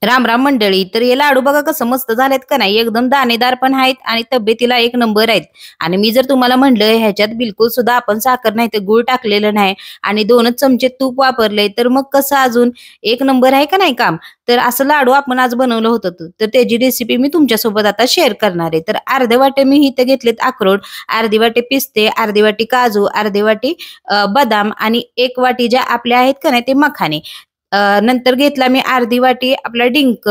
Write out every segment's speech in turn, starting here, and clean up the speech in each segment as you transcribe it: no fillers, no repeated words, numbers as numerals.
राम राम मंडळी. तर हे लाडू बघा कसं मस्त झालेत का नाही, एकदम दाणेदार पण आहेत आणि तब्येतीला एक नंबर आहेत. आणि मी जर तुम्हाला म्हणलं ह्याच्यात बिलकुल सुद्धा आपण साखर नाही तर गुळ टाकलेलं नाही आणि 2च चमचे तूप वापरले, तर मग कसं अजून एक नंबर आहे का नाही काम. तर असं लाडू आपण आज बनवलं होतं तर त्याची रेसिपी मी तुमच्यासोबत आता शेअर करणार आहे. तर अर्धे वाटे मी इथं घेतलेत अक्रोड, अर्धी वाटी पिस्ते, अर्धी वाटी काजू, अर्धी वाटी बदाम आणि 1 वाटी ज्या आपल्या आहेत का नाही ते मखाने. नंतर घेतला मी अर्धी वाटी आपला डिंक,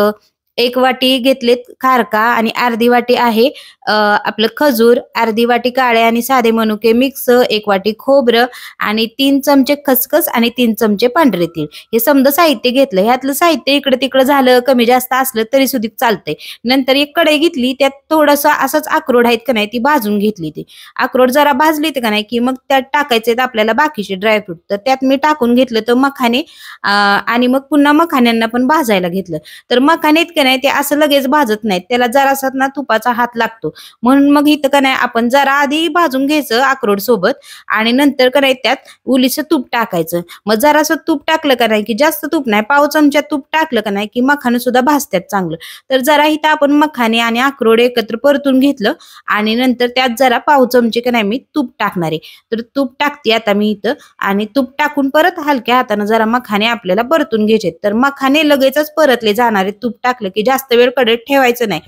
1 वाटी घेतलेत खारका आणि अर्धी वाटी आहे आपलं खजूर, अर्धी वाटी काळे आणि साधे मनुके मिक्स, 1 वाटी खोबरं आणि 3 चमचे खसखस आणि 3 चमचे पांढरे तीळ. हे समजा साहित्य घेतलं. ह्यातलं साहित्य इकडे तिकडे झालं कमी जास्त असलं तरी सुद्धा चालतंय. नंतर एक कढई घेतली, त्यात थोडंसं असंच अक्रोड आहेत का नाही ती भाजून घेतली. ती अक्रोड जरा भाजली का नाही की मग त्यात टाकायचे आपल्याला बाकीचे ड्रायफ्रूट. तर त्यात मी टाकून घेतलं तर मखाने आणि मग पुन्हा मखाण्यांना पण भाजायला घेतलं. तर मखाने आहेत का नाही ते असं लगेच भाजत नाहीत, त्याला जरासा ना तुपाचा हात लागतो. म्हणून मग इथं का नाही आपण जरा आधी भाजून घ्यायचं अक्रोड सोबत आणि नंतर का नाही त्यात उलीचं तूप टाकायचं. मग जरासं तूप टाकलं का नाही की जास्त तूप नाही, पाव चमचा तूप टाकलं का नाही की मखाने सुद्धा भाजतात चांगलं. तर जरा इथं आपण मखाने आणि अक्रोड एकत्र परतून घेतलं आणि नंतर त्यात जरा पाव चमचे का नाही मी तूप टाकणार आहे. तर तूप टाकते आता मी इथं आणि तूप टाकून परत हलक्या हाताने जरा मखाने आपल्याला परतून घ्यायचे. तर मखाने लगेचच परतले जाणार आहेत. तूप टाकलं की जास्त वेळ कढईत ठेवायचं नाही,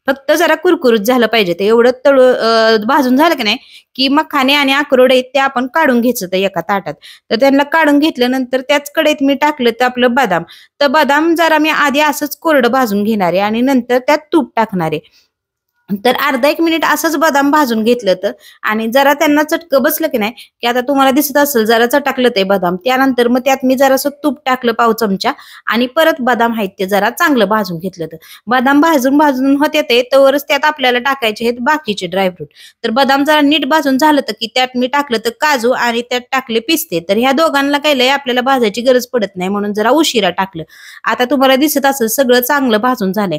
फक्त जरा कुरकुरीत झालं पाहिजे. ते एवढं भाजून झालं की नाही की मखाने आणि अक्रोड आहेत ते आपण काढून घ्यायचं तर एका ताटात. तर त्यांना काढून घेतल्यानंतर त्याच कढईत मी टाकलं तर आपलं बदाम. तर बदाम जरा मी आधी असंच कोरडं भाजून घेणार आहे आणि नंतर त्यात तूप टाकणार आहे. तर अर्धा 1 मिनिट असंच बदाम भाजून घेतलं तर आणि जरा त्यांना चटकं बसलं की नाही की आता तुम्हाला दिसत असेल जरा चटकलं ते बदाम. त्यानंतर मग त्यात मी जरासं तूप टाकलं पाव चमचा आणि परत बदाम आहेत ते जरा चांगलं भाजून घेतलं. तर बदाम भाजून होते ते तवरच त्यात आपल्याला टाकायचे आहेत बाकीचे ड्रायफ्रूट. तर बदाम जरा नीट भाजून झालं तर की त्यात मी टाकलं तर काजू आणि त्यात टाकले पिस्ते. तर ह्या दोघांना काही लय आपल्याला भाजायची गरज पडत नाही म्हणून जरा उशिरा टाकलं. आता तुम्हाला दिसत असेल सगळं चांगलं भाजून झालंय.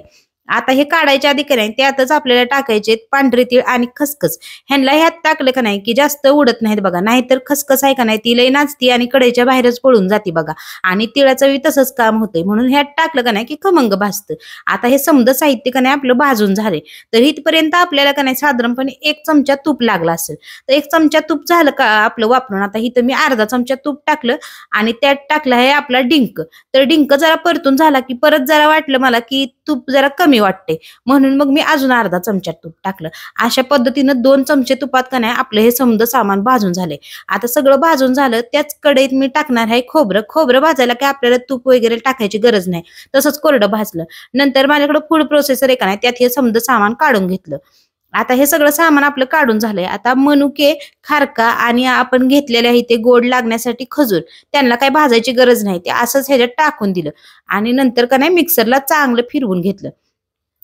आता हे काढायच्या आधी का नाही त्यातच आपल्याला टाकायचे पांढरे तीळ आणि खसखस. ह्यांना ह्यात टाकलं का नाही की जास्त उडत नाहीत बघा, नाहीतर खसखस आहे का नाही ती लई नाचती आणि कढईच्या बाहेरच पळून जाते बघा. आणि तिळाचं तसंच काम होतंय म्हणून ह्यात टाकलं का नाही की खमंग भाजतं. आता हे समजा साहित्य का नाही आपलं भाजून झाले. तर इथपर्यंत आपल्याला का नाही साधारणपणे 1 चमचा तूप लागला असेल. तर 1 चमचा तूप झालं का आपलं वापरून. आता इथं मी अर्धा चमचा तूप टाकलं आणि त्यात टाकलं आहे आपला डिंक. तर डिंक जरा परतून झाला की परत जरा वाटलं मला की तूप जरा कमी वाटते म्हणून मग मी अजून अर्धा चमचा तूप टाकलं. अशा पद्धतीनं 2 चमचे तुपात का नाही आपलं हे समजा सामान भाजून झाले. आता सगळं भाजून झालं त्याच कढईत मी टाकणार आहे खोबरं. खोबरं भाजायला काय आपल्याला तूप वगैरे टाकायची गरज नाही, तसंच कोरडं भाजलं. नंतर माझ्याकडे फूड प्रोसेसर आहे का नाही त्यात हे समजा सामान काढून घेतलं. आता हे सगळं सामान आपलं काढून झालंय. आता मनुके, खारका आणि आपण घेतलेले आहे ते गोड लागण्यासाठी खजूर, त्यांना काही भाजायची गरज नाही, ते असंच ह्याच्यात टाकून दिलं आणि नंतर का नाही मिक्सरला चांगलं फिरवून घेतलं.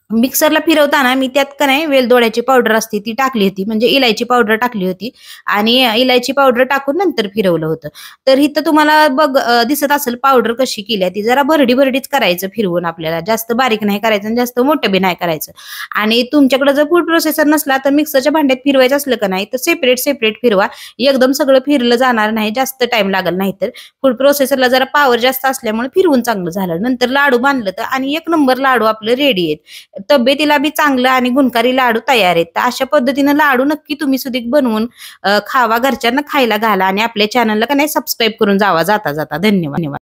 मिक्सरला फिरवताना मी त्यात का नाही वेलदोड्याची पावडर असते ती टाकली होती, म्हणजे इलायची पावडर टाकली होती आणि इलायची पावडर टाकून नंतर फिरवलं होतं. तर इथं तुम्हाला दिसत असेल पावडर कशी केली आहे. ती जरा भरडीच करायचं फिरवून, आपल्याला जास्त बारीक नाही करायचं आणि जास्त मोठं बी नाही करायचं. आणि तुमच्याकडे जर फूड प्रोसेसर नसला तर मिक्सरच्या भांड्यात फिरवायचं असलं का नाही तर सेपरेट फिरवा. एकदम सगळं फिरलं जाणार नाही, जास्त टाइम लागल. नाही तर फूड प्रोसेसरला जरा पॉवर जास्त असल्यामुळे फिरवून चांगलं झालं. नंतर लाडू बांधलं तर आणि 1 नंबर लाडू आपलं रेडी आहेत. तब्येतीला बी चांगलं आणि गुणकारी लाडू तयार आहेत. तर अशा पद्धतीनं लाडू नक्की तुम्ही सुद्धा बनवून खावा, घरच्यांना खायला घाला आणि आपल्या चॅनलला का नाही सबस्क्राईब करून जावा जाता जाता. धन्यवाद.